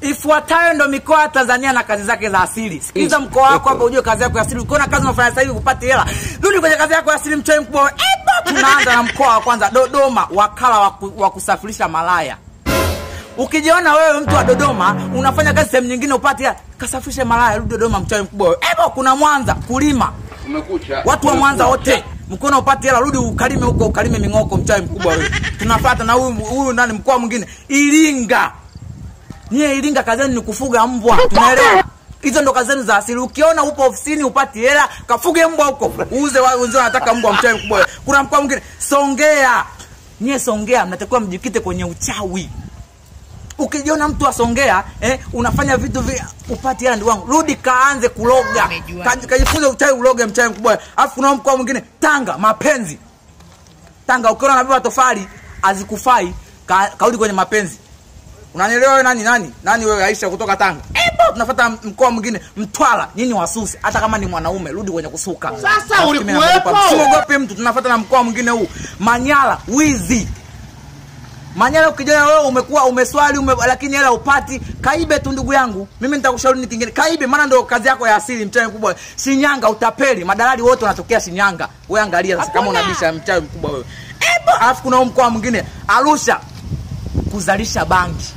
Ifuatayo ndo mikoa ya Tanzania na kazi zake za asili. Sikiliza mkoa wako hapa ujue kazi yako ya asili. Ukiona kazi unafanya sasa hivi upate hela, rudi kwenye kazi yako ya asili mchawi mkubwa. Tunaanza na mkoa wa kwanza, Dodoma, wakala wa kusafirisha malaya. Ukijiona wewe mtu wa Dodoma unafanya kazi sehemu nyingine upate hela, kasafirishe malaya, rudi Dodoma mchawi mkubwa. Kuna Mwanza, kulima. Umekucha. Watu wa Mwanza wote mkono upate hela, rudi ukalime huko, ukalime mingoko mchawi mkubwa wewe. Tunafuata na huyu nani mkoa mwingine, Iringa. Nyie Iringa kazeni ni kufuga mbwa. Tunaelewa. Hizo ndo kazi zenu za asili. Ukiona upo ofisini upati hela, kafuge mbwa huko. Uuze wenzao wanataka mbwa mchawi mkubwa. Kuna mkoa mwingine, Songea. Nyie Songea mnatakiwa mjikite kwenye uchawi. Ukijiona mtu wa Songea, unafanya vitu upati hela ndio wangu. Rudi kaanze kuloga. Kajifunze uchawi uloge mchawi mkubwa. Alafu kuna mkoa mwingine, Tanga, mapenzi. Tanga ukiona unabeba tofali azikufai, kaudi kwenye mapenzi. Unanielewa wewe nani wewe Aisha kutoka Tanga? Tunafuata mkoa mwingine, Mtwara. Nyinyi wasusi, hata kama ni mwanaume rudi kwenye kusuka. Sasa ulikuwepo. Usiogope mtu. Tunafuata na mkoa mwingine huu, Manyara, wizi. Manyara ukijana wewe umekuwa umeswali lakini hela upati, kaibe tu ndugu yangu. Mimi nitakushauri ni kingine. Kaibe maana ndio kazi yako ya asili mchawi mkubwa. Shinyanga, utapeli. Madalali wote wanatokea Shinyanga. Wewe angalia sasa kama unabisha mchawi mkubwa wewe. Alafu kuna mkoa mwingine, Arusha, kuzalisha bangi.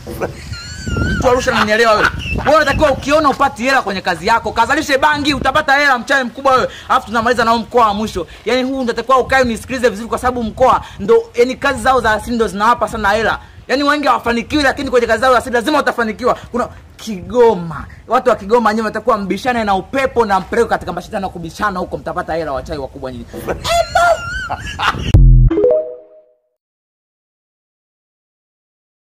Mtu Arusha ananielewa wewe. Wewe unatakiwa ukiona upati hela kwenye kazi yako, kazalishe bangi utapata hela mchawi mkubwa wewe. Alafu tunamaliza na mkoa wa mwisho. Yaani huu unatakiwa ukae unisikilize vizuri kwa sababu mkoa ndo yani kazi zao za asili ndo zinawapa sana hela. Yaani wengi hawafanikiwi lakini kwenye kazi zao za asili lazima utafanikiwa. Kuna Kigoma. Watu wa Kigoma nyinyi mtakuwa mbishane na upepo na mpeleko katika mashindano ya kubishana huko, mtapata hela wachawi wakubwa nyinyi.